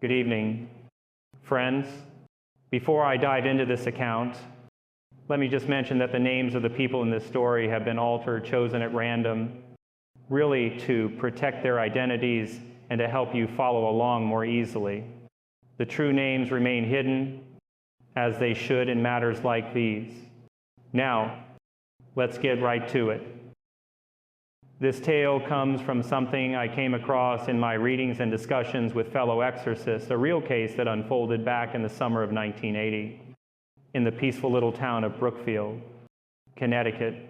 Good evening, friends. Before I dive into this account, let me just mention that the names of the people in this story have been altered, chosen at random, really to protect their identities and to help you follow along more easily. The true names remain hidden, as they should in matters like these. Now, let's get right to it. This tale comes from something I came across in my readings and discussions with fellow exorcists, a real case that unfolded back in the summer of 1980 in the peaceful little town of Brookfield, Connecticut.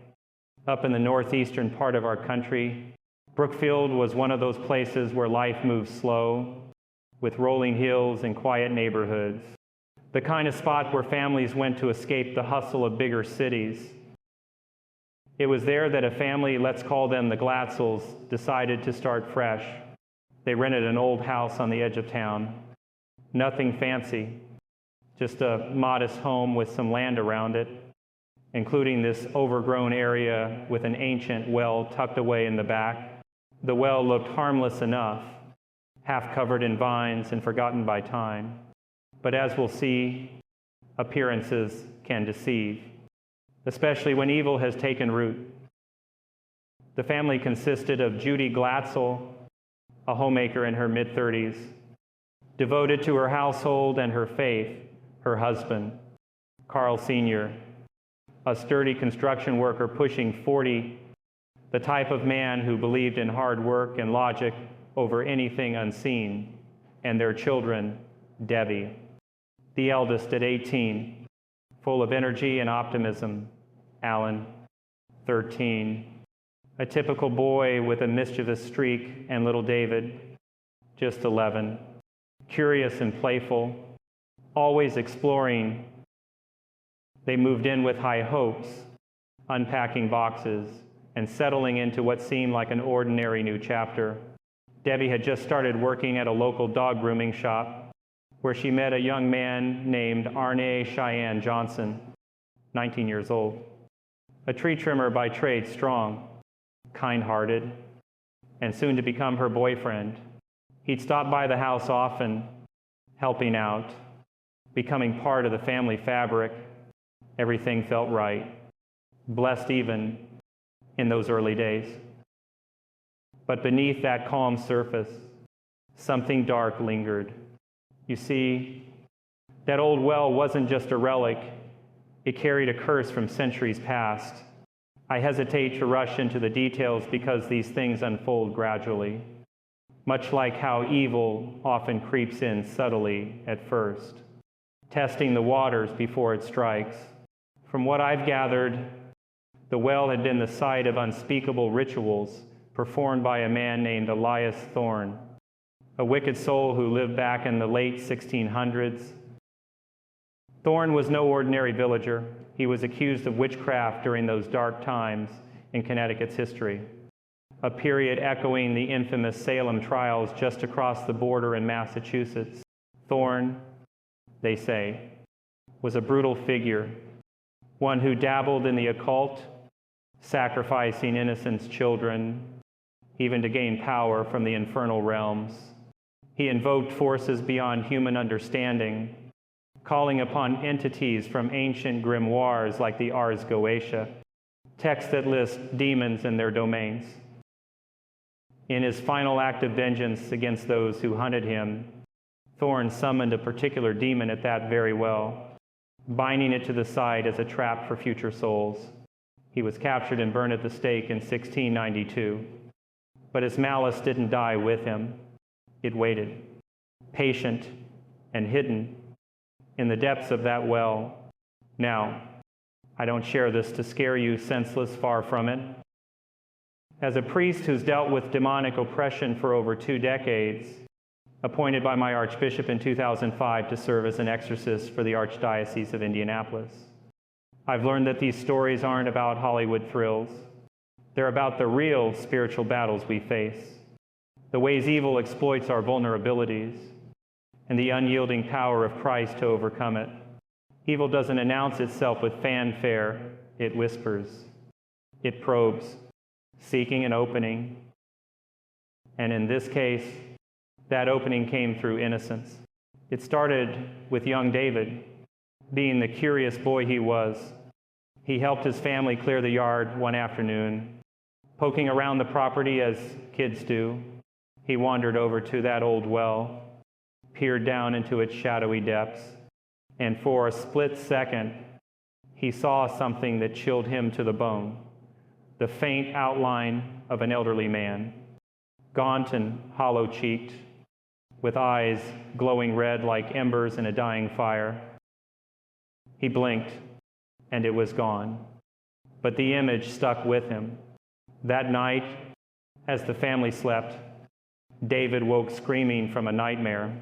Up in the northeastern part of our country, Brookfield was one of those places where life moves slow, with rolling hills and quiet neighborhoods, the kind of spot where families went to escape the hustle of bigger cities. It was there that a family, let's call them the Glatzels, decided to start fresh. They rented an old house on the edge of town. Nothing fancy, just a modest home with some land around it, including this overgrown area with an ancient well tucked away in the back. The well looked harmless enough, half covered in vines and forgotten by time. But as we'll see, appearances can deceive, especially when evil has taken root. The family consisted of Judy Glatzel, a homemaker in her mid-30s, devoted to her household and her faith, her husband, Carl Sr., a sturdy construction worker pushing 40, the type of man who believed in hard work and logic over anything unseen, and their children, Debbie, the eldest at 18, full of energy and optimism, Alan, 13, a typical boy with a mischievous streak, and little David, just 11, curious and playful, always exploring. They moved in with high hopes, unpacking boxes, and settling into what seemed like an ordinary new chapter. Debbie had just started working at a local dog grooming shop, where she met a young man named Arne Cheyenne Johnson, 19 years old. A tree trimmer by trade, strong, kind-hearted, and soon to become her boyfriend. He'd stop by the house often, helping out, becoming part of the family fabric. Everything felt right, blessed even in those early days. But beneath that calm surface, something dark lingered. You see, that old well wasn't just a relic. It carried a curse from centuries past. I hesitate to rush into the details because these things unfold gradually, much like how evil often creeps in subtly at first, testing the waters before it strikes. From what I've gathered, the well had been the site of unspeakable rituals performed by a man named Elias Thorne, a wicked soul who lived back in the late 1600s. Thorne was no ordinary villager. He was accused of witchcraft during those dark times in Connecticut's history, a period echoing the infamous Salem trials just across the border in Massachusetts. Thorne, they say, was a brutal figure, one who dabbled in the occult, sacrificing innocent children, even to gain power from the infernal realms. He invoked forces beyond human understanding, calling upon entities from ancient grimoires like the Ars Goetia, texts that list demons and their domains. In his final act of vengeance against those who hunted him, Thorne summoned a particular demon at that very well, binding it to the side as a trap for future souls. He was captured and burned at the stake in 1692. But his malice didn't die with him. It waited, patient and hidden, in the depths of that well. Now, I don't share this to scare you senseless, far from it. As a priest who's dealt with demonic oppression for over 2 decades, appointed by my Archbishop in 2005 to serve as an exorcist for the Archdiocese of Indianapolis, I've learned that these stories aren't about Hollywood thrills. They're about the real spiritual battles we face, the ways evil exploits our vulnerabilities, and the unyielding power of Christ to overcome it. Evil doesn't announce itself with fanfare, it whispers. It probes, seeking an opening. And in this case, That opening came through innocence. It started with young David, being the curious boy he was. He helped his family clear the yard one afternoon. Poking around the property as kids do, he wandered over to that old well, peered down into its shadowy depths, and for a split second, he saw something that chilled him to the bone, the faint outline of an elderly man, gaunt and hollow-cheeked, with eyes glowing red like embers in a dying fire. He blinked, and it was gone. But the image stuck with him. That night, as the family slept, David woke screaming from a nightmare.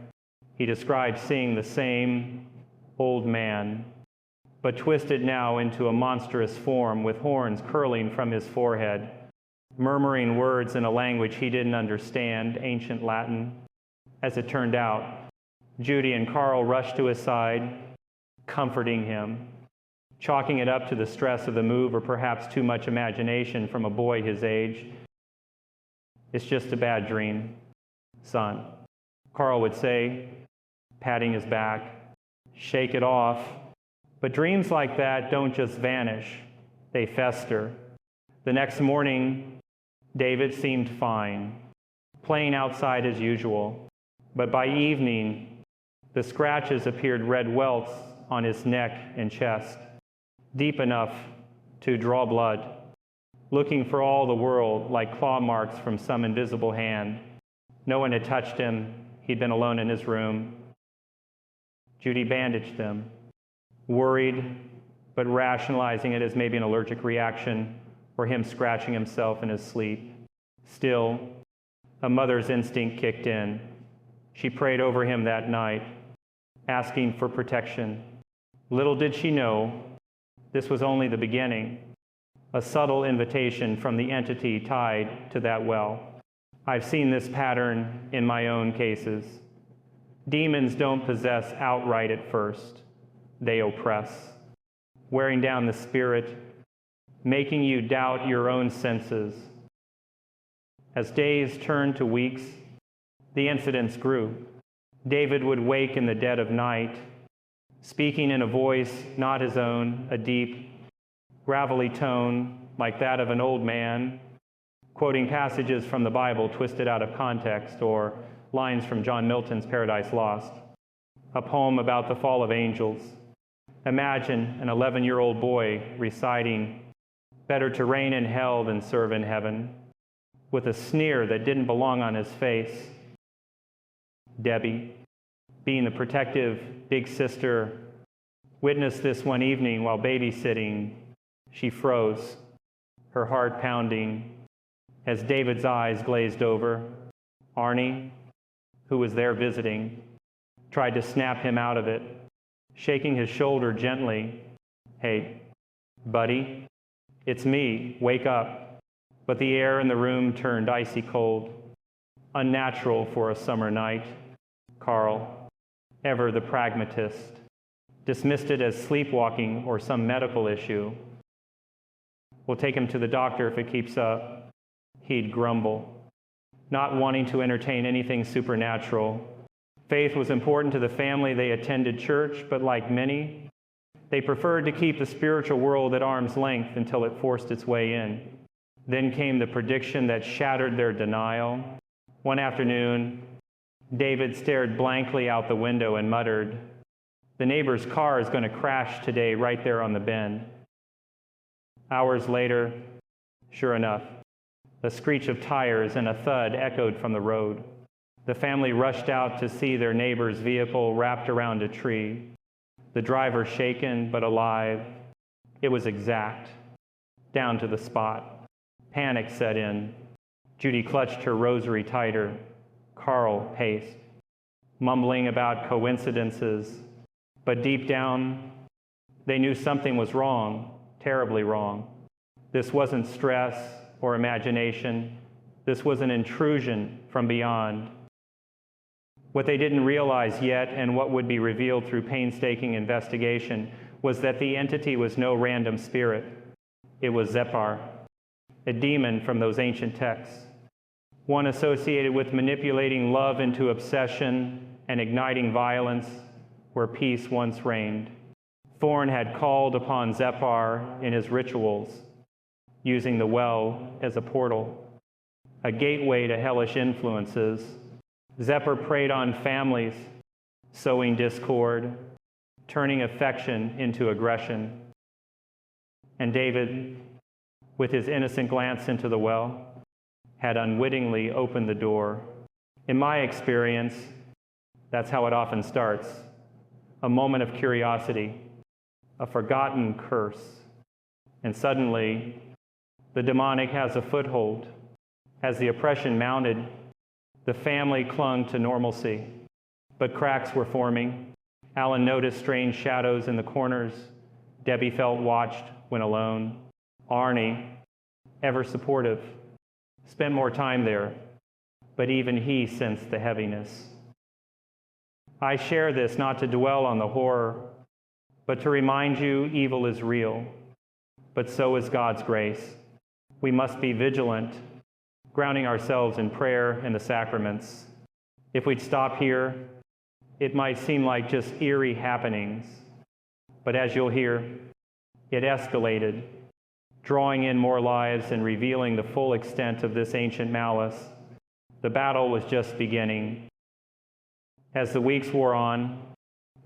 He described seeing the same old man, but twisted now into a monstrous form with horns curling from his forehead, murmuring words in a language he didn't understand, ancient Latin. As it turned out, Judy and Carl rushed to his side, comforting him, chalking it up to the stress of the move or perhaps too much imagination from a boy his age. "It's just a bad dream, son," Carl would say, patting his back. "Shake it off." But dreams like that don't just vanish, they fester. The next morning, David seemed fine, playing outside as usual. But by evening, the scratches appeared red welts on his neck and chest, deep enough to draw blood, looking for all the world like claw marks from some invisible hand. No one had touched him. He'd been alone in his room. Judy bandaged them, worried, but rationalizing it as maybe an allergic reaction or him scratching himself in his sleep. Still, a mother's instinct kicked in. She prayed over him that night, asking for protection. Little did she know, this was only the beginning, a subtle invitation from the entity tied to that well. I've seen this pattern in my own cases. Demons don't possess outright at first. They oppress, wearing down the spirit, making you doubt your own senses. As days turned to weeks, the incidents grew. David would wake in the dead of night, speaking in a voice not his own, a deep, gravelly tone like that of an old man, quoting passages from the Bible twisted out of context, or lines from John Milton's Paradise Lost, a poem about the fall of angels. Imagine an 11-year-old boy reciting, "Better to reign in hell than serve in heaven," with a sneer that didn't belong on his face. Debbie, being the protective big sister, witnessed this one evening while babysitting. She froze, her heart pounding, as David's eyes glazed over. Arnie, who was there visiting, tried to snap him out of it, shaking his shoulder gently. "Hey, buddy, it's me, wake up." But the air in the room turned icy cold, unnatural for a summer night. Carl, ever the pragmatist, dismissed it as sleepwalking or some medical issue. "We'll take him to the doctor if it keeps up," he'd grumble, not wanting to entertain anything supernatural. Faith was important to the family. They attended church, but like many, they preferred to keep the spiritual world at arm's length until it forced its way in. Then came the prediction that shattered their denial. One afternoon, David stared blankly out the window and muttered, "The neighbor's car is going to crash today right there on the bend." Hours later, sure enough, a screech of tires and a thud echoed from the road. The family rushed out to see their neighbor's vehicle wrapped around a tree, the driver shaken but alive. It was exact, down to the spot. Panic set in. Judy clutched her rosary tighter. Carl paced, mumbling about coincidences, but deep down, they knew something was wrong, terribly wrong. This wasn't stress or imagination. This was an intrusion from beyond. What they didn't realize yet, and what would be revealed through painstaking investigation, was that the entity was no random spirit. It was Zepar, a demon from those ancient texts. one associated with manipulating love into obsession and igniting violence where peace once reigned. Thorn had called upon Zephyr in his rituals, using the well as a portal, a gateway to hellish influences. Zephyr preyed on families, sowing discord, turning affection into aggression. And David, with his innocent glance into the well, had unwittingly opened the door. In my experience, that's how it often starts. A moment of curiosity, a forgotten curse, and suddenly the demonic has a foothold. As the oppression mounted, the family clung to normalcy, but cracks were forming. Alan noticed strange shadows in the corners. Debbie felt watched when alone. Arnie, ever supportive, spent more time there, but even he sensed the heaviness. I share this not to dwell on the horror, but to remind you evil is real, but so is God's grace. We must be vigilant, grounding ourselves in prayer and the sacraments. If we'd stop here, it might seem like just eerie happenings, but as you'll hear, it escalated, drawing in more lives and revealing the full extent of this ancient malice. The battle was just beginning. As the weeks wore on,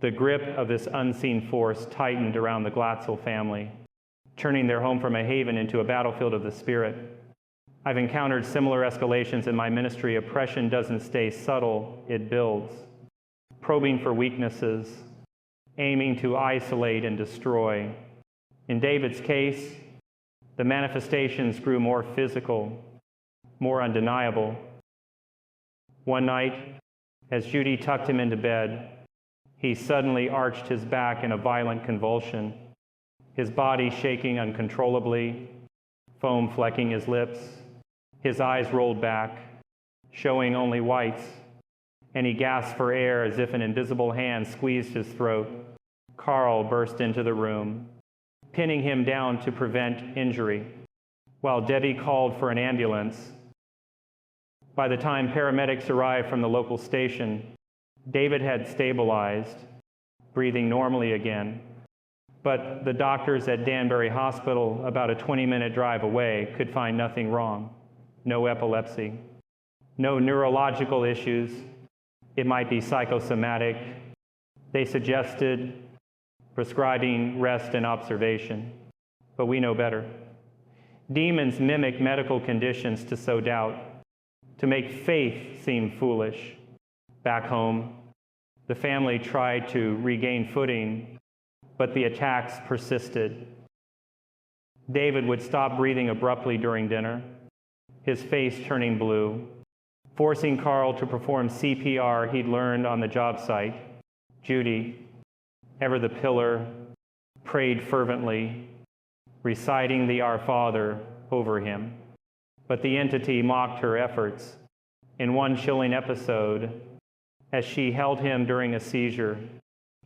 the grip of this unseen force tightened around the Glatzel family, turning their home from a haven into a battlefield of the spirit. I've encountered similar escalations in my ministry. Oppression doesn't stay subtle, it builds, probing for weaknesses, aiming to isolate and destroy. In David's case, the manifestations grew more physical, more undeniable. One night, as Judy tucked him into bed, he suddenly arched his back in a violent convulsion, his body shaking uncontrollably, foam flecking his lips. His eyes rolled back, showing only whites, and he gasped for air as if an invisible hand squeezed his throat. Carl burst into the room, pinning him down to prevent injury, while Debbie called for an ambulance. By the time paramedics arrived from the local station, David had stabilized, breathing normally again, but the doctors at Danbury Hospital, about a 20-minute drive away, could find nothing wrong. No epilepsy, no neurological issues. It might be psychosomatic. They suggested prescribing rest and observation, but we know better. Demons mimic medical conditions to sow doubt, to make faith seem foolish. Back home, the family tried to regain footing, but the attacks persisted. David would stop breathing abruptly during dinner, his face turning blue, forcing Carl to perform CPR he'd learned on the job site. Judy, ever the pillar, prayed fervently, reciting the Our Father over him. But the entity mocked her efforts. In one chilling episode, as she held him during a seizure,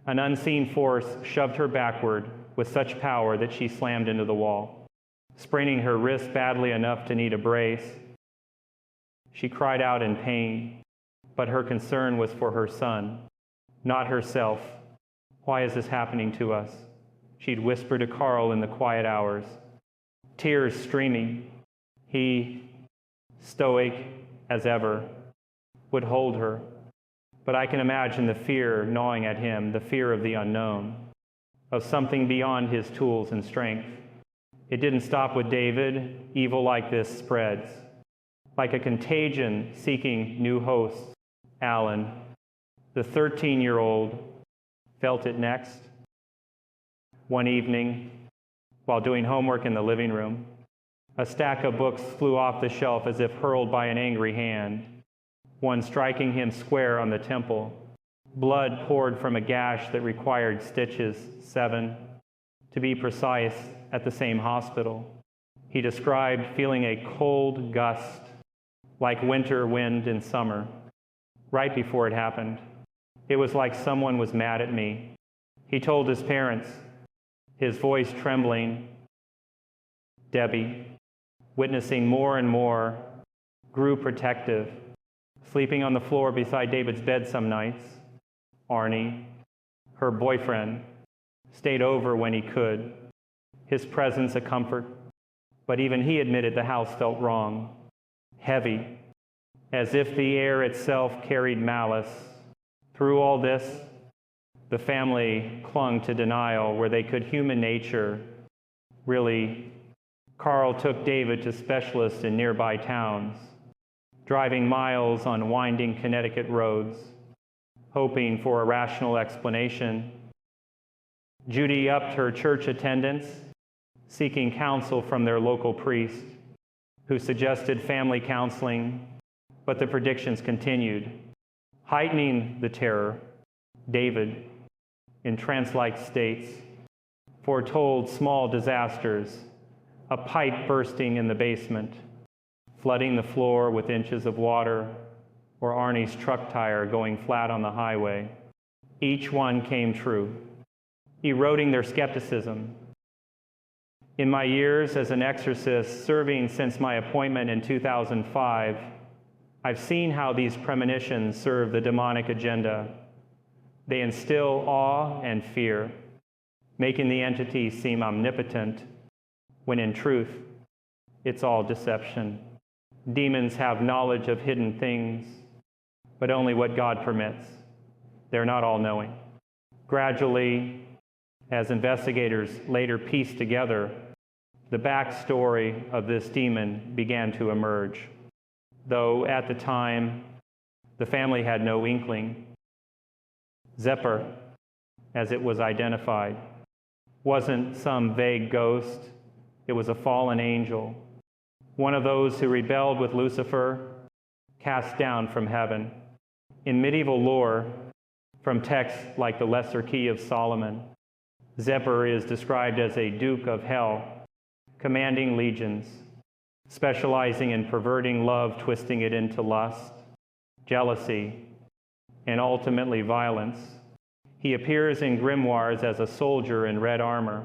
an unseen force shoved her backward with such power that she slammed into the wall, spraining her wrist badly enough to need a brace. She cried out in pain, but her concern was for her son, not herself. Why is this happening to us? She'd whisper to Carl in the quiet hours, tears streaming. He, stoic as ever, would hold her. But I can imagine the fear gnawing at him, the fear of the unknown, of something beyond his tools and strength. It didn't stop with David. Evil like this spreads. Like a contagion seeking new hosts. Alan, the 13-year-old, felt it next. One evening, while doing homework in the living room, a stack of books flew off the shelf as if hurled by an angry hand, one striking him square on the temple. Blood poured from a gash that required stitches, 7, to be precise, at the same hospital. He described feeling a cold gust, like winter wind in summer, right before it happened. It was like someone was mad at me. He told his parents, his voice trembling. Debbie, witnessing more and more, grew protective, sleeping on the floor beside David's bed some nights. Arnie, her boyfriend, stayed over when he could, his presence a comfort, but even he admitted the house felt wrong, heavy, as if the air itself carried malice. Through all this, the family clung to denial where they could human nature. Really, Carl took David to specialists in nearby towns, driving miles on winding Connecticut roads, hoping for a rational explanation. Judy upped her church attendance, seeking counsel from their local priest, who suggested family counseling, but the predictions continued. Heightening the terror, David, in trance-like states, foretold small disasters, a pipe bursting in the basement, flooding the floor with inches of water, or Arnie's truck tire going flat on the highway. Each one came true, eroding their skepticism. In my years as an exorcist, serving since my appointment in 2005, I've seen how these premonitions serve the demonic agenda. They instill awe and fear, making the entity seem omnipotent, when in truth, it's all deception. Demons have knowledge of hidden things, but only what God permits. They're not all-knowing. Gradually, as investigators later pieced together, the backstory of this demon began to emerge, though at the time, the family had no inkling. Zephyr, as it was identified, wasn't some vague ghost. It was a fallen angel, one of those who rebelled with Lucifer, cast down from heaven. In medieval lore, from texts like the Lesser Key of Solomon, Zephyr is described as a duke of hell, commanding legions, specializing in perverting love, twisting it into lust, jealousy, and ultimately violence. He appears in grimoires as a soldier in red armor,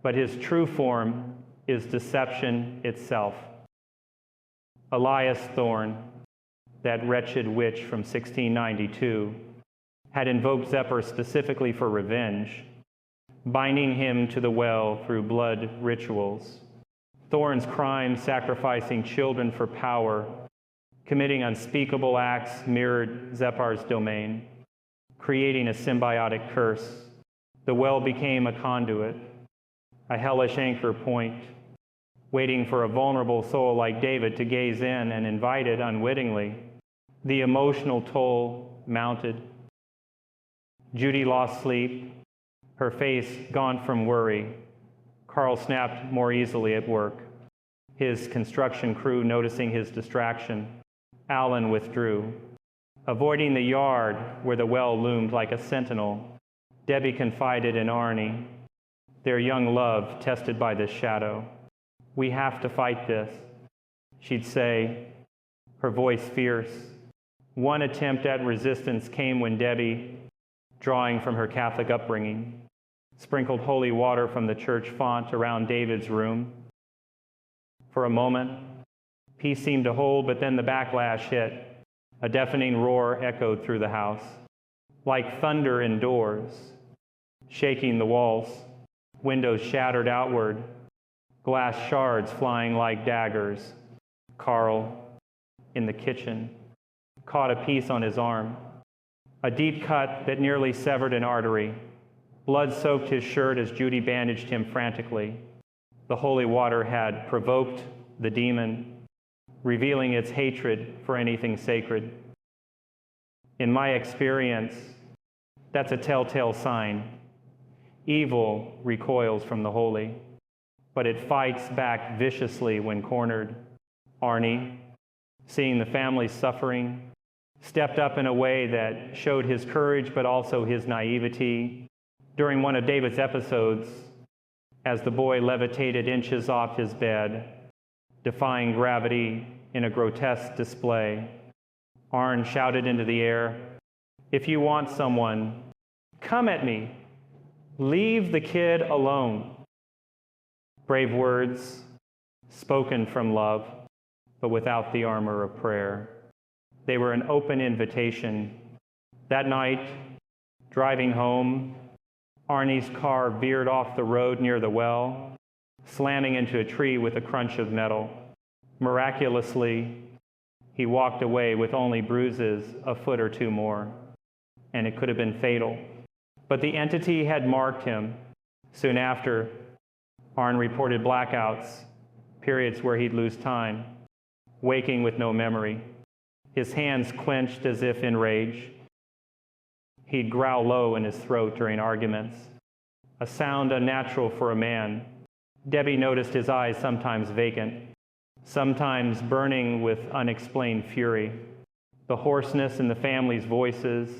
but his true form is deception itself. Elias Thorne, that wretched witch from 1692, had invoked Zephyr specifically for revenge, binding him to the well through blood rituals. Thorne's crime, sacrificing children for power, committing unspeakable acts, mirrored Zephyr's domain, creating a symbiotic curse. The well became a conduit, a hellish anchor point, waiting for a vulnerable soul like David to gaze in and invite it unwittingly. The emotional toll mounted. Judy lost sleep, her face gaunt from worry. Carl snapped more easily at work. His construction crew noticing his distraction, Alan withdrew. Avoiding the yard where the well loomed like a sentinel, Debbie confided in Arnie, their young love tested by this shadow. "We have to fight this," she'd say, her voice fierce. One attempt at resistance came when Debbie, drawing from her Catholic upbringing, sprinkled holy water from the church font around David's room. For a moment, peace seemed to hold, but then the backlash hit. A deafening roar echoed through the house, like thunder indoors, shaking the walls, windows shattered outward, glass shards flying like daggers. Carl, in the kitchen, caught a piece on his arm, a deep cut that nearly severed an artery. Blood soaked his shirt as Judy bandaged him frantically. The holy water had provoked the demon, revealing its hatred for anything sacred. In my experience, that's a telltale sign. Evil recoils from the holy, but it fights back viciously when cornered. Arnie, seeing the family's suffering, stepped up in a way that showed his courage but also his naivety. During one of David's episodes, as the boy levitated inches off his bed, defying gravity in a grotesque display, Arn shouted into the air, "If you want someone, come at me. Leave the kid alone." Brave words, spoken from love, but without the armor of prayer. They were an open invitation. That night, driving home, Arnie's car veered off the road near the well, slamming into a tree with a crunch of metal. Miraculously, he walked away with only bruises a foot or two more, and it could have been fatal. But the entity had marked him. Soon after, Arn reported blackouts, periods where he'd lose time, waking with no memory. His hands clenched as if in rage. He'd growl low in his throat during arguments, a sound unnatural for a man. Debbie noticed his eyes sometimes vacant, sometimes burning with unexplained fury. The hoarseness in the family's voices,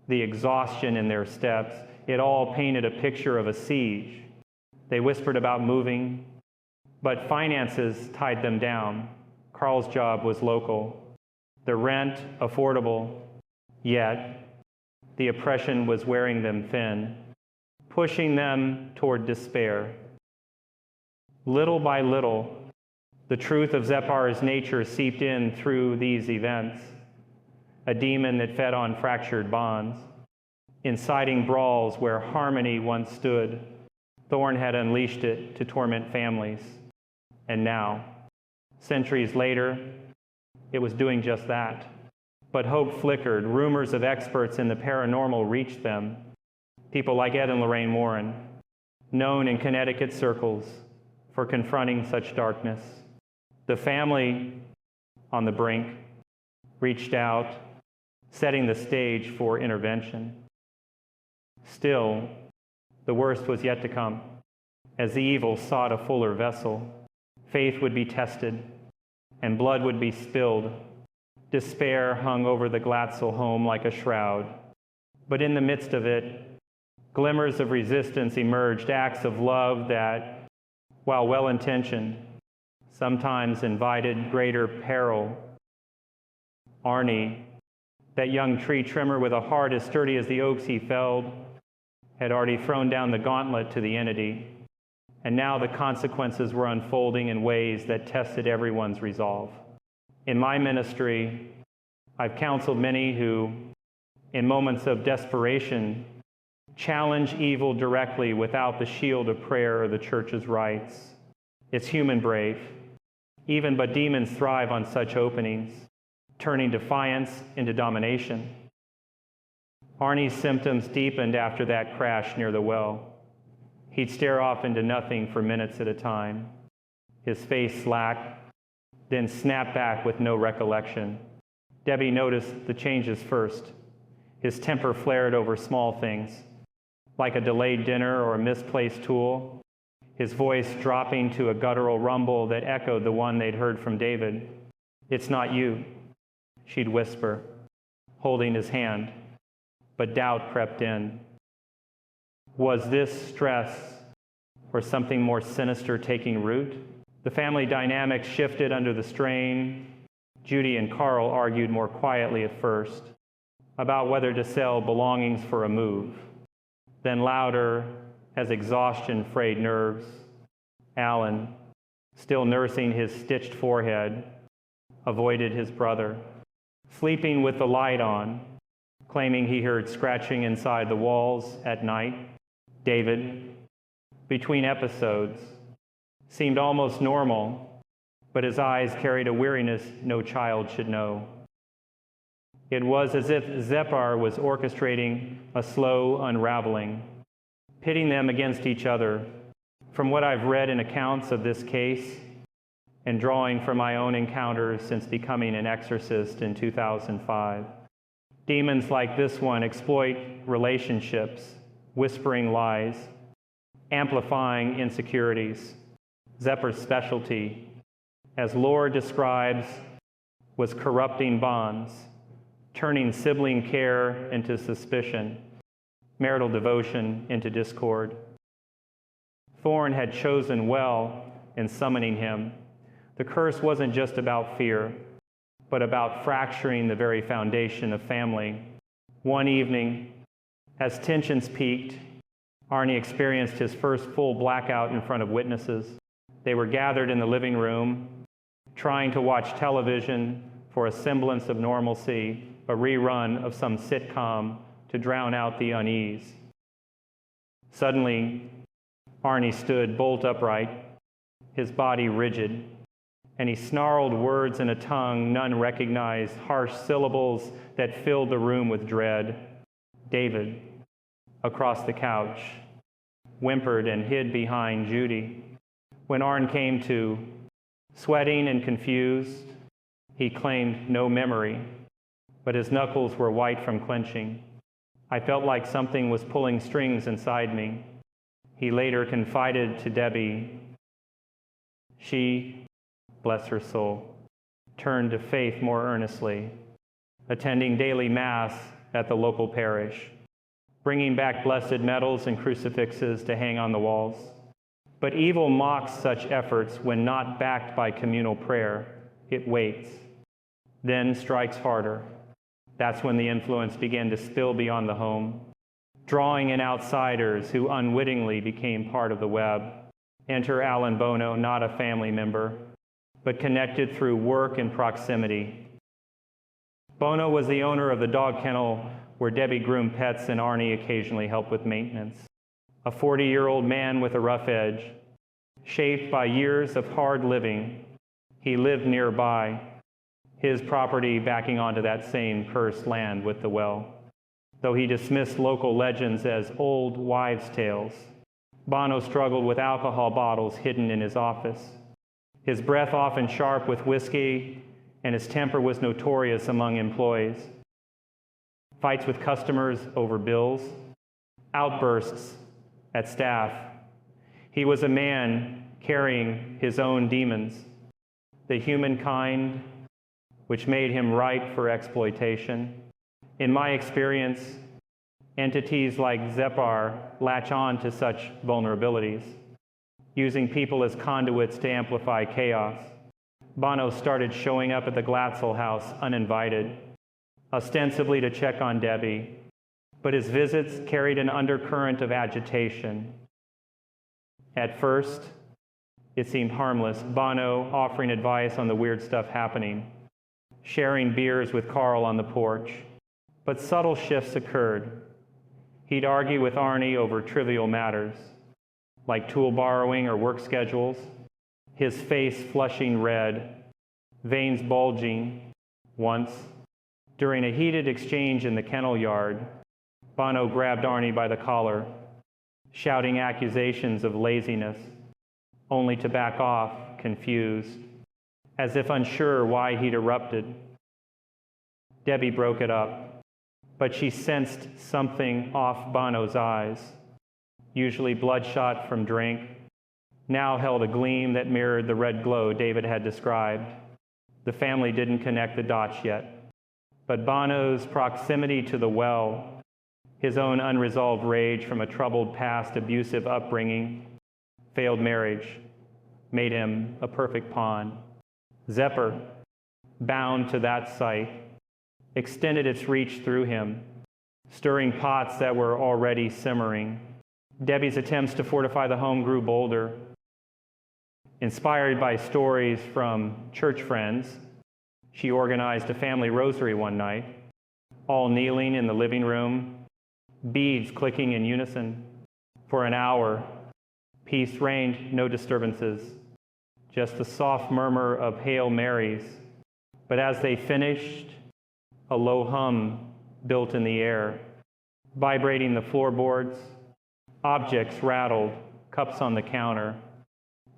the exhaustion in their steps, it all painted a picture of a siege. They whispered about moving, but finances tied them down. Carl's job was local, the rent affordable, yet the oppression was wearing them thin, pushing them toward despair. Little by little, the truth of Zeppar's nature seeped in through these events, a demon that fed on fractured bonds. Inciting brawls where harmony once stood, Thorn had unleashed it to torment families. And now, centuries later, it was doing just that. But hope flickered. Rumors of experts in the paranormal reached them. People like Ed and Lorraine Warren, known in Connecticut circles for confronting such darkness. The family, on the brink, reached out, setting the stage for intervention. Still, the worst was yet to come. As the evil sought a fuller vessel, faith would be tested, and blood would be spilled. Despair hung over the Glatzel home like a shroud. But in the midst of it, glimmers of resistance emerged, acts of love that, while well-intentioned, sometimes invited greater peril. Arnie, that young tree trimmer with a heart as sturdy as the oaks he felled, had already thrown down the gauntlet to the entity, and now the consequences were unfolding in ways that tested everyone's resolve. In my ministry, I've counseled many who, in moments of desperation, challenge evil directly without the shield of prayer or the church's rites. It's human brave. Even but demons thrive on such openings, turning defiance into domination. Arnie's symptoms deepened after that crash near the well. He'd stare off into nothing for minutes at a time. His face slacked, then snapped back with no recollection. Debbie noticed the changes first. His temper flared over small things, like a delayed dinner or a misplaced tool, his voice dropping to a guttural rumble that echoed the one they'd heard from David. "It's not you," she'd whisper, holding his hand, but doubt crept in. Was this stress or something more sinister taking root? The family dynamics shifted under the strain. Judy and Carl argued more quietly at first about whether to sell belongings for a move. Then louder as exhaustion frayed nerves. Alan, still nursing his stitched forehead, avoided his brother, sleeping with the light on, claiming he heard scratching inside the walls at night. David, between episodes, seemed almost normal, but his eyes carried a weariness no child should know. It was as if Zeppar was orchestrating a slow unraveling, pitting them against each other. From what I've read in accounts of this case, and drawing from my own encounters since becoming an exorcist in 2005, demons like this one exploit relationships, whispering lies, amplifying insecurities. Zeppar's specialty, as lore describes, was corrupting bonds, turning sibling care into suspicion, marital devotion into discord. Thorn had chosen well in summoning him. The curse wasn't just about fear, but about fracturing the very foundation of family. One evening, as tensions peaked, Arnie experienced his first full blackout in front of witnesses. They were gathered in the living room, trying to watch television for a semblance of normalcy, a rerun of some sitcom to drown out the unease. Suddenly, Arnie stood bolt upright, his body rigid, and he snarled words in a tongue none recognized, harsh syllables that filled the room with dread. David, across the couch, whimpered and hid behind Judy. When Arn came to, sweating and confused, he claimed no memory, but his knuckles were white from clenching. I felt like something was pulling strings inside me. He later confided to Debbie. She, bless her soul, turned to faith more earnestly, attending daily Mass at the local parish, bringing back blessed medals and crucifixes to hang on the walls. But evil mocks such efforts when not backed by communal prayer. It waits, then strikes harder. That's when the influence began to spill beyond the home, drawing in outsiders who unwittingly became part of the web. Enter Alan Bono, not a family member, but connected through work and proximity. Bono was the owner of the dog kennel where Debbie groomed pets and Arnie occasionally helped with maintenance. A 40-year-old man with a rough edge, shaped by years of hard living. He lived nearby, his property backing onto that same cursed land with the well. Though he dismissed local legends as old wives' tales, Bono struggled with alcohol bottles hidden in his office. His breath often sharp with whiskey, and his temper was notorious among employees. Fights with customers over bills, outbursts at staff. He was a man carrying his own demons, the humankind which made him ripe for exploitation. In my experience, entities like Zepar latch on to such vulnerabilities, using people as conduits to amplify chaos. Bono started showing up at the Glatzel house uninvited, ostensibly to check on Debbie, but his visits carried an undercurrent of agitation. At first, it seemed harmless, Bono offering advice on the weird stuff happening, sharing beers with Carl on the porch. But subtle shifts occurred. He'd argue with Arnie over trivial matters, like tool borrowing or work schedules, his face flushing red, veins bulging. Once, during a heated exchange in the kennel yard, Bono grabbed Arnie by the collar, shouting accusations of laziness, only to back off, confused, as if unsure why he'd erupted. Debbie broke it up, but she sensed something off Bono's eyes, usually bloodshot from drink, now held a gleam that mirrored the red glow David had described. The family didn't connect the dots yet, but Bono's proximity to the well, his own unresolved rage from a troubled past, abusive upbringing, failed marriage, made him a perfect pawn. Zephyr, bound to that site, extended its reach through him, stirring pots that were already simmering. Debbie's attempts to fortify the home grew bolder. Inspired by stories from church friends, she organized a family rosary one night, all kneeling in the living room, beads clicking in unison. For an hour, peace reigned, no disturbances, just the soft murmur of Hail Marys. But as they finished, a low hum built in the air, vibrating the floorboards. Objects rattled, cups on the counter,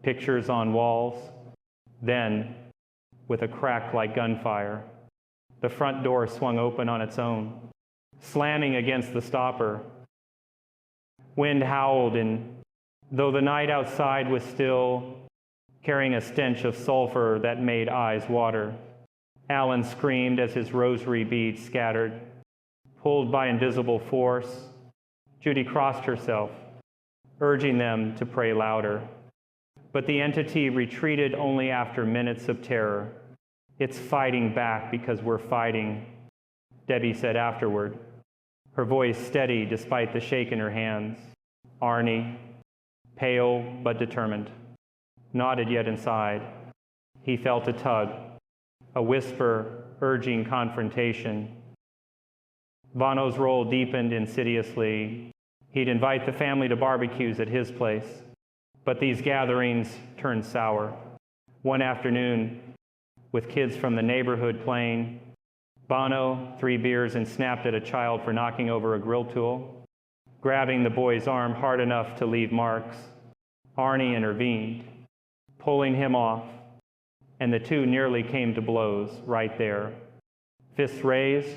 pictures on walls. Then, with a crack like gunfire, the front door swung open on its own, slamming against the stopper. Wind howled, and though the night outside was still, carrying a stench of sulfur that made eyes water, Alan screamed as his rosary beads scattered. Pulled by invisible force, Judy crossed herself, urging them to pray louder. But the entity retreated only after minutes of terror. It's fighting back because we're fighting, Debbie said afterward, her voice steady despite the shake in her hands. Arnie, pale but determined, nodded yet inside. He felt a tug, a whisper urging confrontation. Bono's role deepened insidiously. He'd invite the family to barbecues at his place, but these gatherings turned sour. One afternoon, with kids from the neighborhood playing, Bono, 3 beers, and snapped at a child for knocking over a grill tool. Grabbing the boy's arm hard enough to leave marks, Arnie intervened, pulling him off, and the two nearly came to blows right there. Fists raised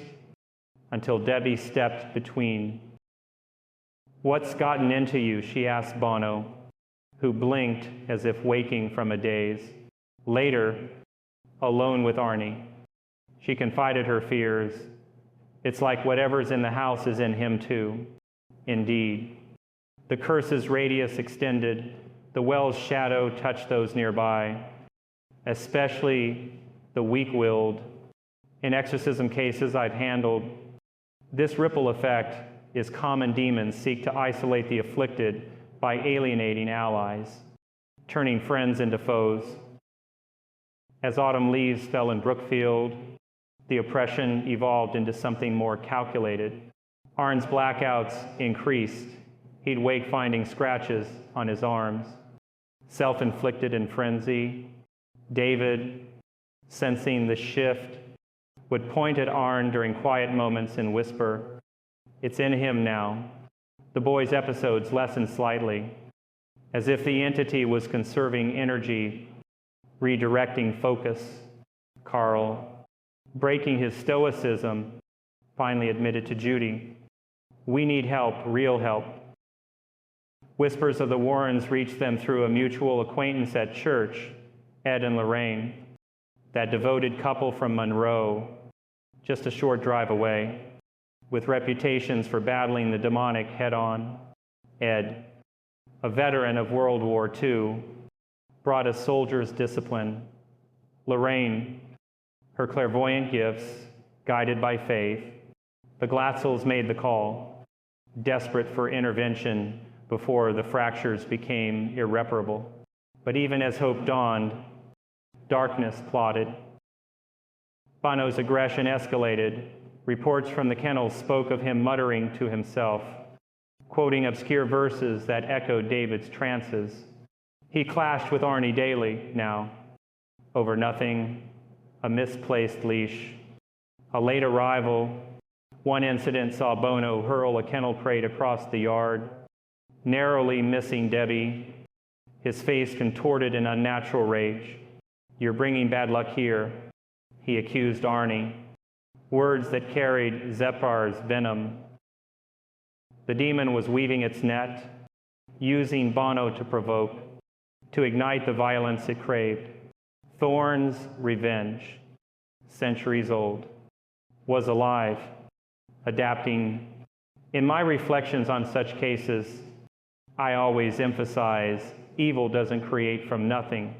until Debbie stepped between. "What's gotten into you?" she asked Bono, who blinked as if waking from a daze. Later, alone with Arnie, she confided her fears. "It's like whatever's in the house is in him too." Indeed. The curse's radius extended. The well's shadow touched those nearby, especially the weak-willed. In exorcism cases I've handled, this ripple effect is common demons seek to isolate the afflicted by alienating allies, turning friends into foes. As autumn leaves fell in Brookfield, the oppression evolved into something more calculated. Arn's blackouts increased. He'd wake finding scratches on his arms, self-inflicted in frenzy. David, sensing the shift, would point at Arn during quiet moments and whisper, "It's in him now." The boy's episodes lessened slightly, as if the entity was conserving energy, redirecting focus. Carl, breaking his stoicism, finally admitted to Judy, "We need help, real help." Whispers of the Warrens reached them through a mutual acquaintance at church, Ed and Lorraine, that devoted couple from Monroe, just a short drive away, with reputations for battling the demonic head-on. Ed, a veteran of World War II, brought a soldier's discipline. Lorraine, her clairvoyant gifts, guided by faith. The Glatzels made the call, desperate for intervention before the fractures became irreparable. But even as hope dawned, darkness plotted. Bono's aggression escalated. Reports from the kennels spoke of him muttering to himself, quoting obscure verses that echoed David's trances. He clashed with Arnie daily now, over nothing, a misplaced leash, a late arrival. One incident saw Bono hurl a kennel crate across the yard, narrowly missing Debbie, his face contorted in unnatural rage. "You're bringing bad luck here," he accused Arnie, words that carried Zeppar's venom. The demon was weaving its net, using Bono to provoke, to ignite the violence it craved. Thorn's revenge, centuries old, was alive, adapting. In my reflections on such cases, I always emphasize evil doesn't create from nothing.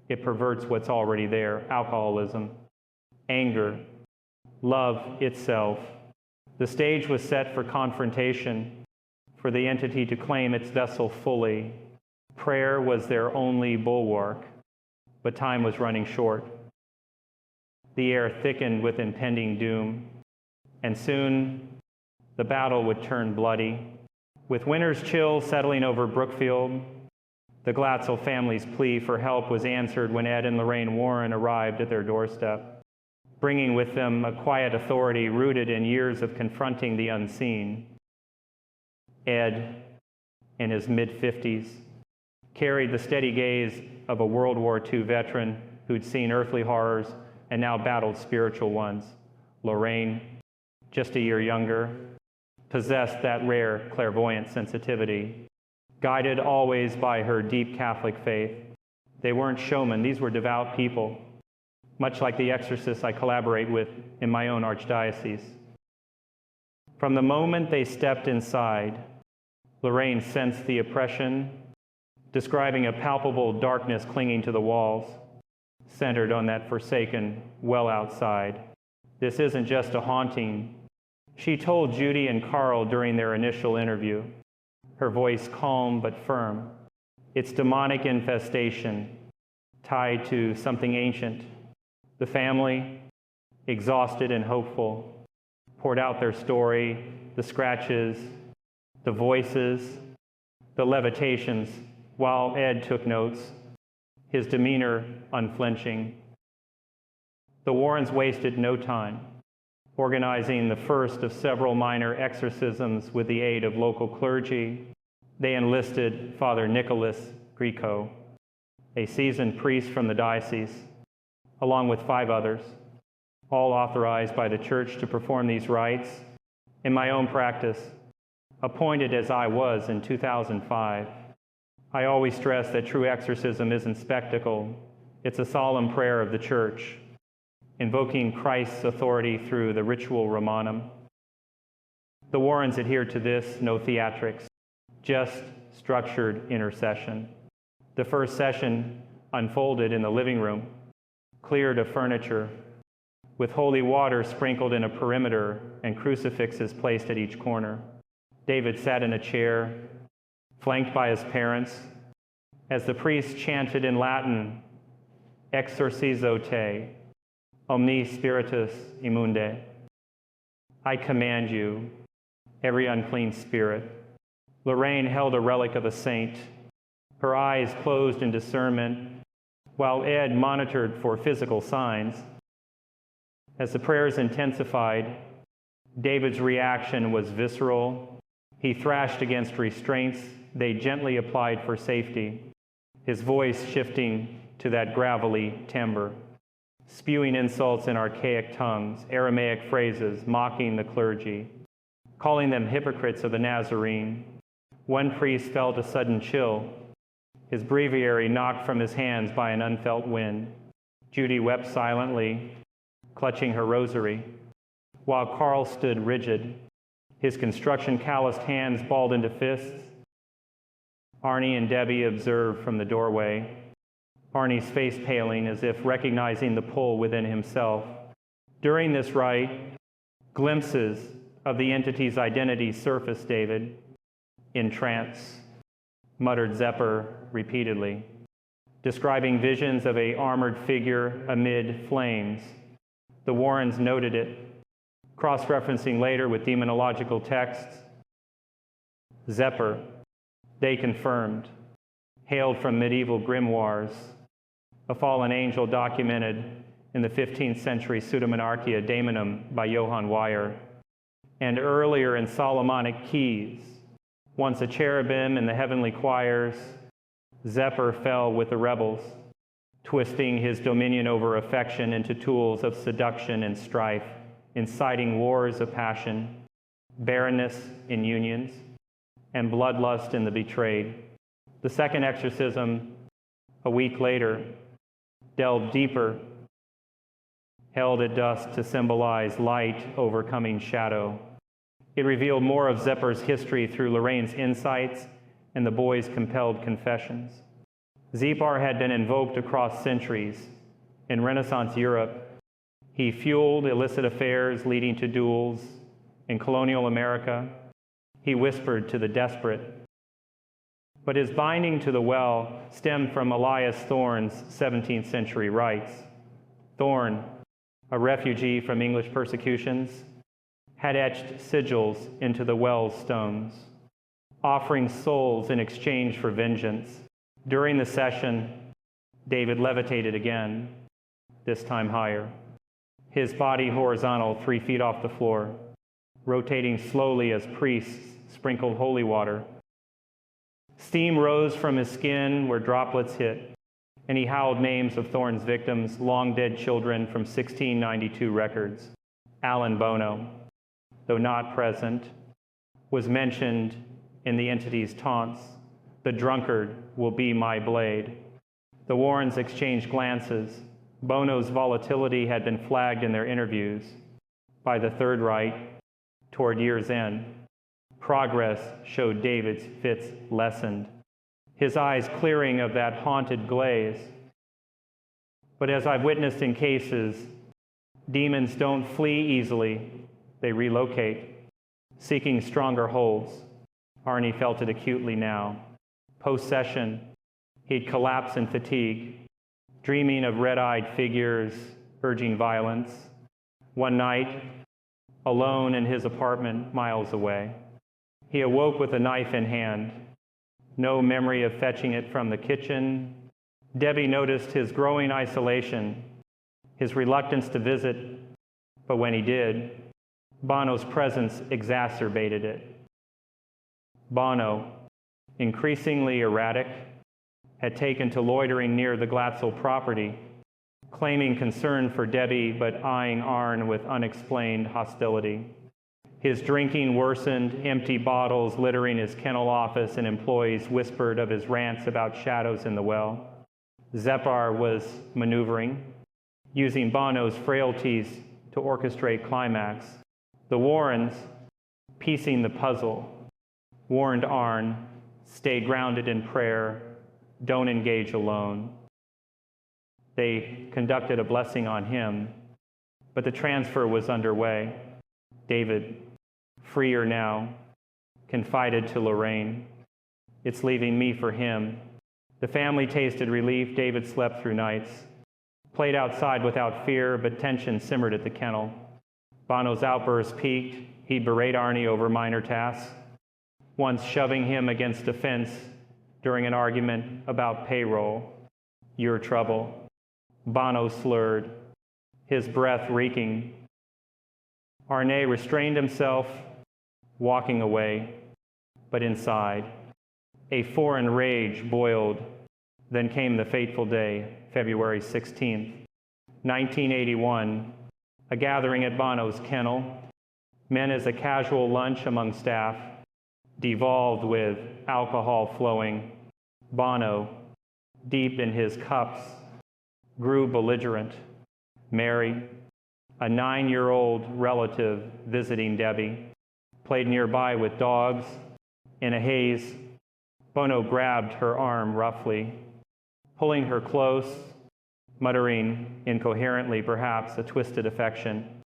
It perverts what's already there. Alcoholism, anger, love itself. The stage was set for confrontation, for the entity to claim its vessel fully. Prayer was their only bulwark, but time was running short. The air thickened with impending doom, and soon the battle would turn bloody. With winter's chill settling over Brookfield, the Glatzel family's plea for help was answered when Ed and Lorraine Warren arrived at their doorstep, bringing with them a quiet authority rooted in years of confronting the unseen. Ed, in his mid-50s, carried the steady gaze of a World War II veteran who'd seen earthly horrors and now battled spiritual ones. Lorraine, just a year younger, possessed that rare clairvoyant sensitivity, guided always by her deep Catholic faith. They weren't showmen, these were devout people, much like the exorcists I collaborate with in my own archdiocese. From the moment they stepped inside, Lorraine sensed the oppression, describing a palpable darkness clinging to the walls, centered on that forsaken well outside. "This isn't just a haunting," she told Judy and Carl during their initial interview, her voice calm but firm. "It's demonic infestation, tied to something ancient. The family, exhausted and hopeful, poured out their story, the scratches, the voices, the levitations, while Ed took notes, his demeanor unflinching. The Warrens wasted no time, organizing the first of several minor exorcisms with the aid of local clergy. They enlisted Father Nicholas Grieco, a seasoned priest from the diocese, along with 5 others, all authorized by the church to perform these rites. In my own practice, appointed as I was in 2005, I always stress that true exorcism isn't spectacle. It's a solemn prayer of the church, invoking Christ's authority through the ritual Romanum. The Warrens adhered to this, no theatrics, just structured intercession. The first session unfolded in the living room, cleared of furniture, with holy water sprinkled in a perimeter and crucifixes placed at each corner. David sat in a chair, flanked by his parents, as the priest chanted in Latin, Exorcizo te, omni spiritus immunde. I command you, every unclean spirit. Lorraine held a relic of a saint, her eyes closed in discernment, while Ed monitored for physical signs. As the prayers intensified, David's reaction was visceral. He thrashed against restraints they gently applied for safety, his voice shifting to that gravelly timbre, spewing insults in archaic tongues, Aramaic phrases, mocking the clergy, calling them hypocrites of the Nazarene. One priest felt a sudden chill, his breviary knocked from his hands by an unfelt wind. Judy wept silently, clutching her rosary, while Carl stood rigid, his construction calloused hands balled into fists. Arnie and Debbie observed from the doorway, Arnie's face paling as if recognizing the pull within himself. During this rite, glimpses of the entity's identity surfaced, David. In trance, muttered Zepper repeatedly, describing visions of an armored figure amid flames. The Warrens noted it, cross-referencing later with demonological texts. Zepper, they confirmed, hailed from medieval grimoires, a fallen angel documented in the 15th century Pseudomonarchia Daemonum by Johann Weyer, and earlier in Solomonic keys. Once a cherubim in the heavenly choirs, Zephyr fell with the rebels, twisting his dominion over affection into tools of seduction and strife, inciting wars of passion, barrenness in unions, and bloodlust in the betrayed. The second exorcism, a week later, delved deeper, held at dusk to symbolize light overcoming shadow. It revealed more of Zepper's history through Lorraine's insights and the boys' compelled confessions. Zepar had been invoked across centuries. In Renaissance Europe, he fueled illicit affairs leading to duels. In colonial America, he whispered to the desperate. But his binding to the well stemmed from Elias Thorne's 17th century rites. Thorne, a refugee from English persecutions, had etched sigils into the well's stones, offering souls in exchange for vengeance. During the session, David levitated again, this time higher, his body horizontal 3 feet off the floor, rotating slowly as priests sprinkled holy water. Steam rose from his skin where droplets hit, and he howled names of Thorne's victims, long-dead children from 1692 records. Alan Bono, though not present, was mentioned in the entity's taunts. The drunkard will be my blade. The Warrens exchanged glances. Bono's volatility had been flagged in their interviews. By the third rite, toward year's end, progress showed David's fits lessened, his eyes clearing of that haunted glaze. But as I've witnessed in cases, demons don't flee easily. They relocate, seeking stronger holds. Arnie felt it acutely now. Post-session, he'd collapse in fatigue, dreaming of red-eyed figures urging violence. One night, alone in his apartment miles away, he awoke with a knife in hand. No memory of fetching it from the kitchen. Debbie noticed his growing isolation, his reluctance to visit, but when he did, Bono's presence exacerbated it. Bono, increasingly erratic, had taken to loitering near the Glatzel property, claiming concern for Debbie but eyeing Arne with unexplained hostility. His drinking worsened, empty bottles littering his kennel office, and employees whispered of his rants about shadows in the well. Zepar was maneuvering, using Bono's frailties to orchestrate Climax. The Warrens, piecing the puzzle, warned Arne, stay grounded in prayer, don't engage alone. They conducted a blessing on him, but the transfer was underway. David, freer now, confided to Lorraine, "It's leaving me for him." The family tasted relief. David slept through nights, played outside without fear, but tension simmered at the kennel. Bono's outbursts peaked. He'd berate Arne over minor tasks, once shoving him against a fence during an argument about payroll. "Your trouble." Bono slurred, his breath reeking. Arne restrained himself, walking away, but inside, a foreign rage boiled. Then came the fateful day, February 16th, 1981, a gathering at Bono's kennel, meant as a casual lunch among staff, devolved with alcohol flowing. Bono, deep in his cups, grew belligerent. Mary, a 9-year-old relative visiting Debbie, played nearby with dogs. In a haze, Bono grabbed her arm roughly, pulling her close, muttering incoherently, perhaps a twisted affection,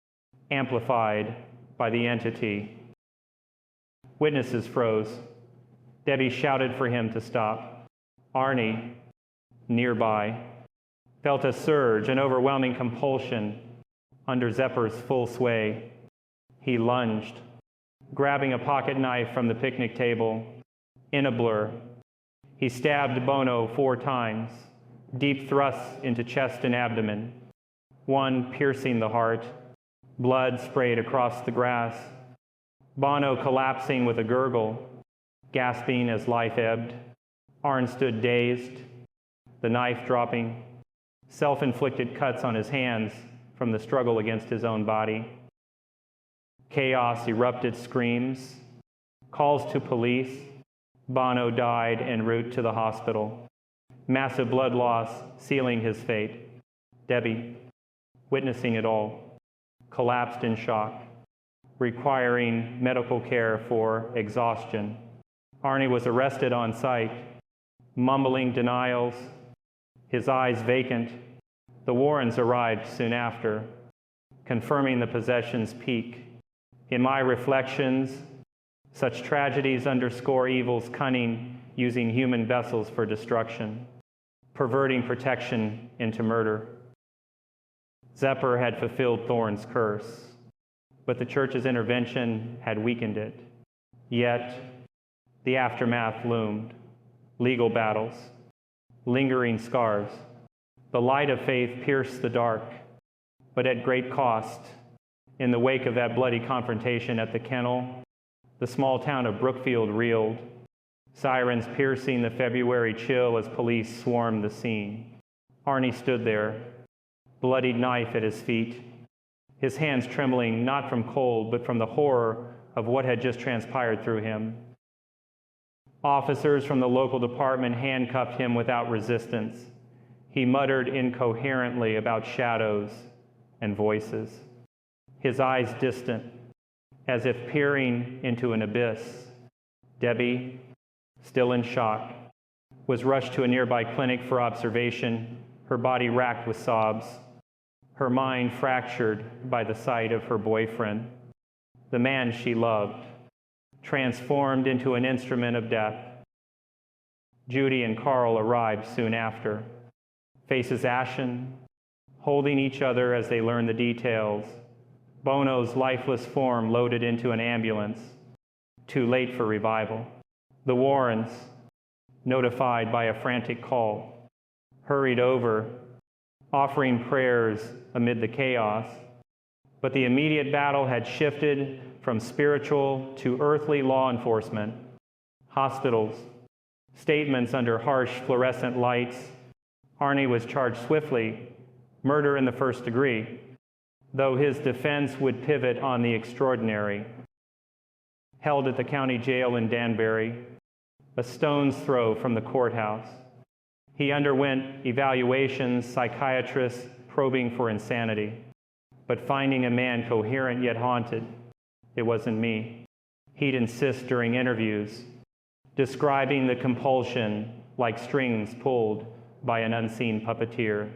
amplified by the entity. Witnesses froze. Debbie shouted for him to stop. Arne, nearby, felt a surge, an overwhelming compulsion under Zepar's full sway. He lunged, grabbing a pocket knife from the picnic table. In a blur, he stabbed Bono 4 times, deep thrusts into chest and abdomen, one piercing the heart. Blood sprayed across the grass. Bono collapsing with a gurgle, gasping as life ebbed. Arne stood dazed, the knife dropping, self-inflicted cuts on his hands from the struggle against his own body. Chaos erupted, screams, calls to police. Bono died en route to the hospital. Massive blood loss sealing his fate. Debbie, witnessing it all, collapsed in shock, requiring medical care for exhaustion. Arne was arrested on site, mumbling denials, his eyes vacant. The Warrens arrived soon after, confirming the possession's peak. In my reflections, such tragedies underscore evil's cunning, using human vessels for destruction, perverting protection into murder. Zepar had fulfilled Thorne's curse, but the church's intervention had weakened it. Yet, the aftermath loomed. Legal battles, lingering scars. The light of faith pierced the dark, but at great cost. In the wake of that bloody confrontation at the kennel, the small town of Brookfield reeled, sirens piercing the February chill as police swarmed the scene. Arne stood there, bloodied knife at his feet, his hands trembling not from cold, but from the horror of what had just transpired through him. Officers from the local department handcuffed him without resistance. He muttered incoherently about shadows and voices, his eyes distant, as if peering into an abyss. Debbie, still in shock, was rushed to a nearby clinic for observation, her body racked with sobs, her mind fractured by the sight of her boyfriend, the man she loved, transformed into an instrument of death. Judy and Carl arrived soon after. faces ashen, holding each other as they learn the details. Bono's lifeless form loaded into an ambulance, too late for revival. The Warrens, notified by a frantic call, hurried over, offering prayers amid the chaos. But the immediate battle had shifted from spiritual to earthly law enforcement. Hospitals, statements under harsh fluorescent lights. Arnie was charged swiftly, murder in the first degree, though his defense would pivot on the extraordinary. Held at the county jail in Danbury, a stone's throw from the courthouse. He underwent evaluations, psychiatrists probing for insanity, but finding a man coherent yet haunted. It wasn't me. He'd insist during interviews, describing the compulsion like strings pulled by an unseen puppeteer.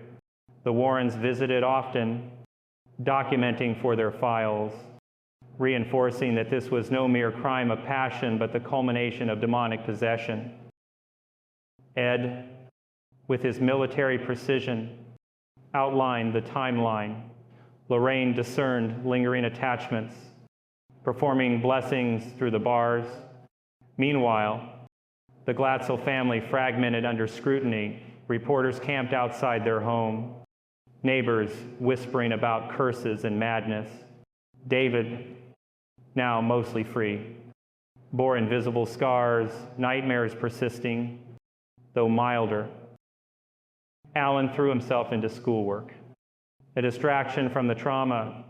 The Warrens visited often, documenting for their files, reinforcing that this was no mere crime of passion, but the culmination of demonic possession. Ed, with his military precision, outlined the timeline. Lorraine discerned lingering attachments, performing blessings through the bars. Meanwhile, the Glatzel family fragmented under scrutiny. Reporters camped outside their home, neighbors whispering about curses and madness. David, now mostly free, bore invisible scars, nightmares persisting, though milder. Alan threw himself into schoolwork. A distraction from the trauma,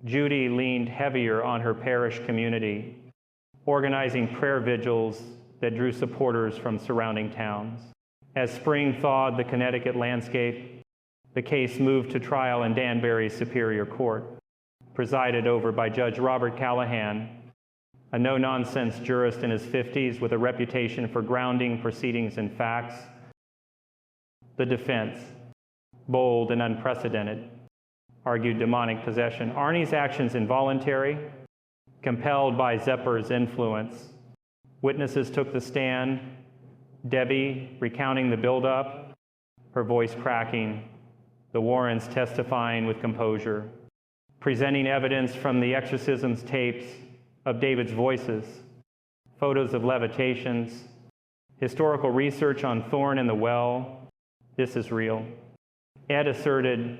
Judy leaned heavier on her parish community, organizing prayer vigils that drew supporters from surrounding towns. As spring thawed the Connecticut landscape, the case moved to trial in Danbury's Superior Court, presided over by Judge Robert Callahan, a no-nonsense jurist in his 50s with a reputation for grounding proceedings in facts. The defense, bold and unprecedented, argued demonic possession. Arnie's actions involuntary, compelled by Zepper's influence. Witnesses took the stand, Debbie recounting the buildup, her voice cracking, the Warrens testifying with composure, presenting evidence from the Exorcisms tapes of David's voices, photos of levitations, historical research on Thorn and the Well. This is real. Ed asserted,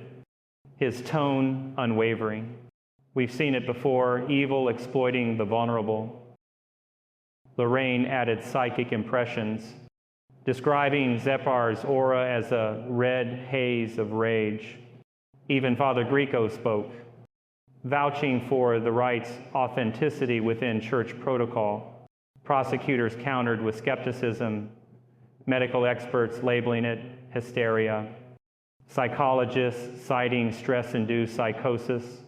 his tone unwavering. We've seen it before, evil exploiting the vulnerable. Lorraine added psychic impressions, describing Zeppar's aura as a red haze of rage. Even Father Greco spoke, vouching for the rite's authenticity within church protocol. Prosecutors countered with skepticism, medical experts labeling it hysteria, psychologists citing stress-induced psychosis.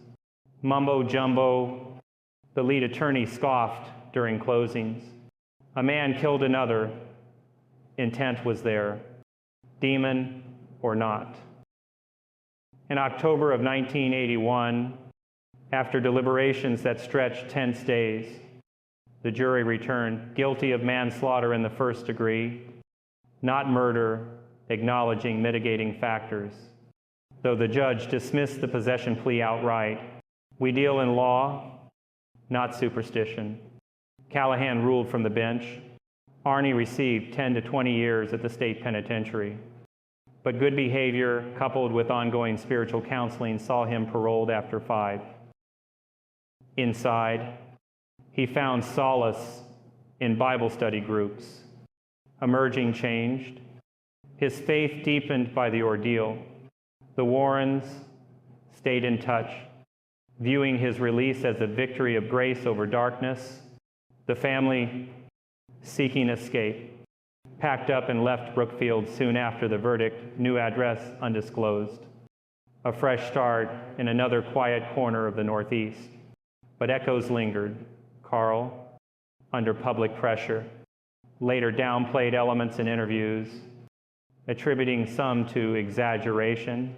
Mumbo-jumbo, the lead attorney scoffed during closings. A man killed another. Intent was there, demon or not. In October of 1981, after deliberations that stretched tense days, the jury returned guilty of manslaughter in the first degree, not murder, acknowledging mitigating factors. Though the judge dismissed the possession plea outright, we deal in law, not superstition. Callahan ruled from the bench. Arnie received 10 to 20 years at the state penitentiary. But good behavior, coupled with ongoing spiritual counseling, saw him paroled after 5. Inside, he found solace in Bible study groups. Emerging changed. His faith deepened by the ordeal. The Warrens stayed in touch, viewing his release as a victory of grace over darkness. The family, seeking escape, packed up and left Brookfield soon after the verdict, new address undisclosed. A fresh start in another quiet corner of the Northeast. But echoes lingered. Carl, under public pressure, later downplayed elements in interviews, attributing some to exaggeration.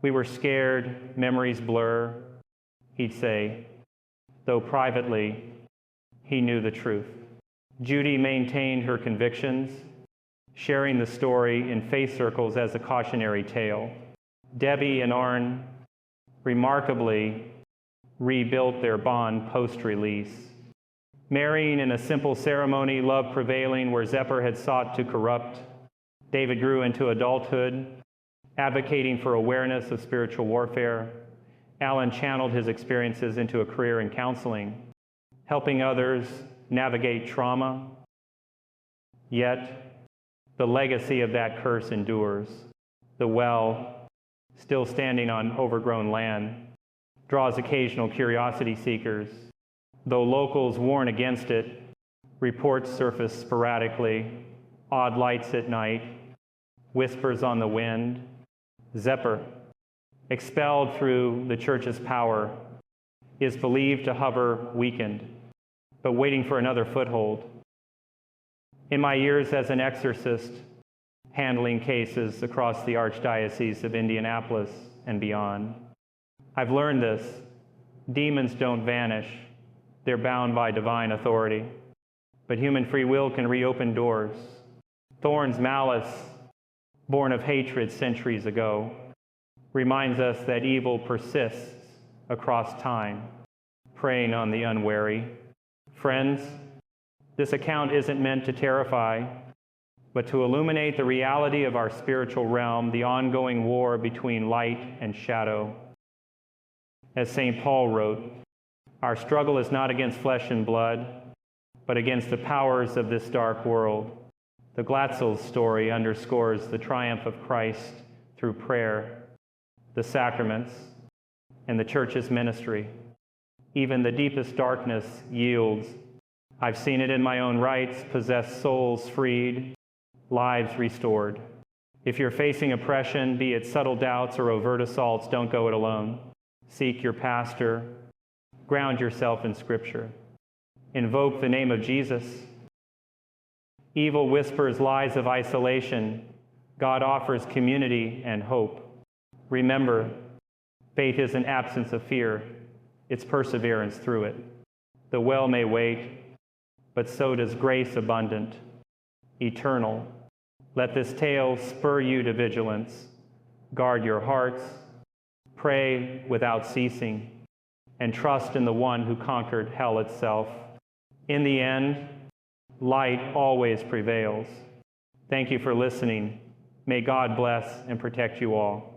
We were scared, memories blur, he'd say, though privately, he knew the truth. Judy maintained her convictions. sharing the story in faith circles as a cautionary tale. Debbie and Arn remarkably rebuilt their bond post-release. Marrying in a simple ceremony, love prevailing where Zepper had sought to corrupt, David grew into adulthood, advocating for awareness of spiritual warfare. Alan channeled his experiences into a career in counseling, helping others navigate trauma. Yet, the legacy of that curse endures. The well, still standing on overgrown land, draws occasional curiosity seekers. Though locals warn against it, reports surface sporadically, odd lights at night, whispers on the wind. Zepper, expelled through the church's power, is believed to hover weakened, but waiting for another foothold. In my years as an exorcist, handling cases across the Archdiocese of Indianapolis and beyond, I've learned this: demons don't vanish. They're bound by divine authority. But human free will can reopen doors. Thorne's malice, born of hatred centuries ago, reminds us that evil persists across time, preying on the unwary. Friends, this account isn't meant to terrify, but to illuminate the reality of our spiritual realm, the ongoing war between light and shadow. As St. Paul wrote, our struggle is not against flesh and blood, but against the powers of this dark world. The Glatzel's story underscores the triumph of Christ through prayer, the sacraments, and the church's ministry. Even the deepest darkness yields. I've seen it in my own rights, possessed souls freed, lives restored. If you're facing oppression, be it subtle doubts or overt assaults, don't go it alone. Seek your pastor. Ground yourself in Scripture. Invoke the name of Jesus. Evil whispers lies of isolation. God offers community and hope. Remember, faith isn't absence of fear. It's perseverance through it. The well may wait, but so does grace abundant, eternal. Let this tale spur you to vigilance. Guard your hearts. Pray without ceasing. And trust in the one who conquered hell itself. In the end, light always prevails. Thank you for listening. May God bless and protect you all.